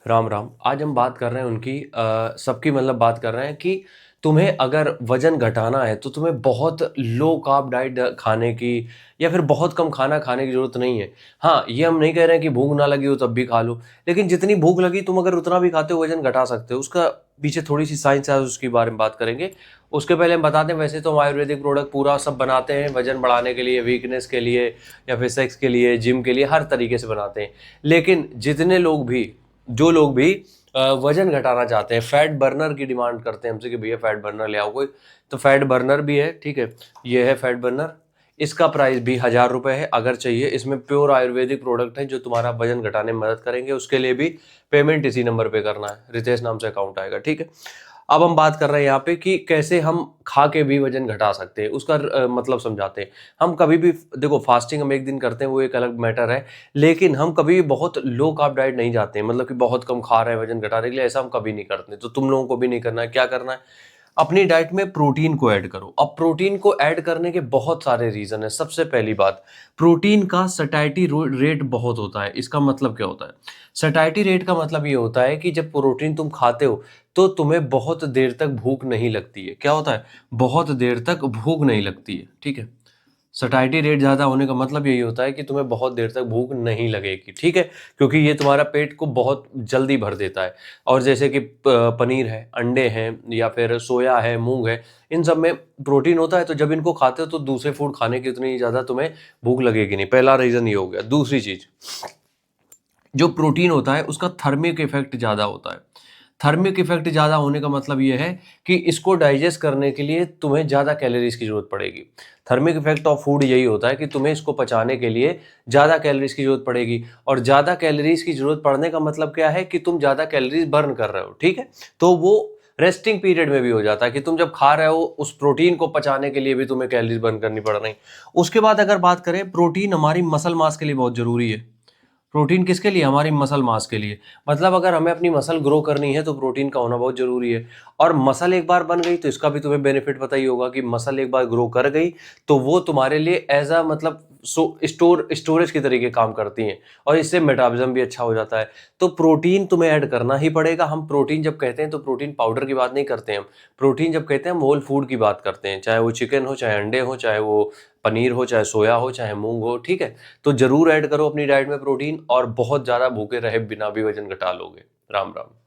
राम राम। आज हम बात कर रहे हैं उनकी सबकी मतलब बात कर रहे हैं कि तुम्हें अगर वजन घटाना है तो तुम्हें बहुत लो कार्ब डाइट खाने की या फिर बहुत कम खाना खाने की जरूरत नहीं है। हाँ, ये हम नहीं कह रहे हैं कि भूख ना लगी हो तब भी खा लो, लेकिन जितनी भूख लगी तुम अगर उतना भी खाते हो वजन घटा सकते हो। उसका पीछे थोड़ी सी साइंस है, उसके बारे में बात करेंगे। उसके पहले हम बता दें, वैसे तो हम आयुर्वेदिक प्रोडक्ट पूरा सब बनाते हैं वजन बढ़ाने के लिए, वीकनेस के लिए या फिर सेक्स के लिए, जिम के लिए, हर तरीके से बनाते हैं। लेकिन जितने लोग भी जो लोग भी वजन घटाना चाहते हैं, फैट बर्नर की डिमांड करते हैं हमसे कि भैया फैट बर्नर ले आओ कोई, तो फैट बर्नर भी है। ठीक है, ये है फैट बर्नर। इसका प्राइस भी 1,000 रुपये है अगर चाहिए। इसमें प्योर आयुर्वेदिक प्रोडक्ट है जो तुम्हारा वजन घटाने में मदद करेंगे। उसके लिए भी पेमेंट इसी नंबर पे करना है, रितेश नाम से अकाउंट आएगा। ठीक है, अब हम बात कर रहे हैं यहाँ पे कि कैसे हम खा के भी वजन घटा सकते हैं। उसका मतलब समझाते हैं। हम कभी भी देखो, फास्टिंग हम एक दिन करते हैं वो एक अलग मैटर है, लेकिन हम कभी भी बहुत लो कार्ब डाइट नहीं जाते हैं, मतलब कि बहुत कम खा रहे हैं वजन घटाने के लिए, ऐसा हम कभी नहीं करते। तो तुम लोगों को भी नहीं करना है। क्या करना है, अपनी डाइट में प्रोटीन को ऐड करो। अब प्रोटीन को ऐड करने के बहुत सारे रीजन है। सबसे पहली बात, प्रोटीन का सैटिस्फैक्टरी रेट बहुत होता है। इसका मतलब क्या होता है, सैटिस्फैक्टरी रेट का मतलब ये होता है कि जब प्रोटीन तुम खाते हो तो तुम्हें बहुत देर तक भूख नहीं लगती है। क्या होता है, बहुत देर तक भूख नहीं लगती है। ठीक है, सैटिस्फैक्टरी रेट ज़्यादा होने का मतलब यही होता है कि तुम्हें बहुत देर तक भूख नहीं लगेगी। ठीक है, क्योंकि ये तुम्हारा पेट को बहुत जल्दी भर देता है। और जैसे कि पनीर है, अंडे हैं, या फिर सोया है, मूंग है, इन सब में प्रोटीन होता है। तो जब इनको खाते हो तो दूसरे फूड खाने की उतनी ज़्यादा तुम्हें भूख लगेगी नहीं। पहला रीज़न ये हो गया। दूसरी चीज़, जो प्रोटीन होता है उसका थर्मिक इफेक्ट ज़्यादा होता है। थर्मिक इफेक्ट ज़्यादा होने का मतलब ये है कि इसको डाइजेस्ट करने के लिए तुम्हें ज़्यादा कैलोरीज की जरूरत पड़ेगी। थर्मिक इफेक्ट ऑफ फूड यही होता है कि तुम्हें इसको पचाने के लिए ज़्यादा कैलोरीज की जरूरत पड़ेगी। और ज़्यादा कैलोरीज की जरूरत पड़ने का मतलब क्या है कि तुम ज़्यादा कैलोरीज बर्न कर रहे हो। ठीक है, तो वो रेस्टिंग पीरियड में भी हो जाता है कि तुम जब खा रहे हो उस प्रोटीन को पचाने के लिए भी तुम्हें कैलोरीज बर्न करनी पड़ रही। उसके बाद अगर बात करें, प्रोटीन हमारी मसल मास के लिए बहुत जरूरी है। प्रोटीन किसके लिए, हमारी मसल मास के लिए। मतलब अगर हमें अपनी मसल ग्रो करनी है तो प्रोटीन का होना बहुत जरूरी है। और मसल एक बार बन गई तो इसका भी तुम्हें बेनिफिट पता ही होगा कि मसल एक बार ग्रो कर गई तो वो तुम्हारे लिए एज अ मतलब स्टोरेज की तरीके काम करती हैं। और इससे मेटाबॉलिज्म भी अच्छा हो जाता है। तो प्रोटीन तुम्हें ऐड करना ही पड़ेगा। हम प्रोटीन जब कहते हैं तो प्रोटीन पाउडर की बात नहीं करते हैं। हम प्रोटीन जब कहते हैं हम होल फूड की बात करते हैं, चाहे वो चिकन हो, चाहे अंडे हो, चाहे वो पनीर हो, चाहे सोया हो, चाहे मूंग हो। ठीक है, तो जरूर ऐड करो अपनी डाइट में प्रोटीन, और बहुत ज्यादा भूखे रहे बिना भी वजन घटा लोगे। राम राम।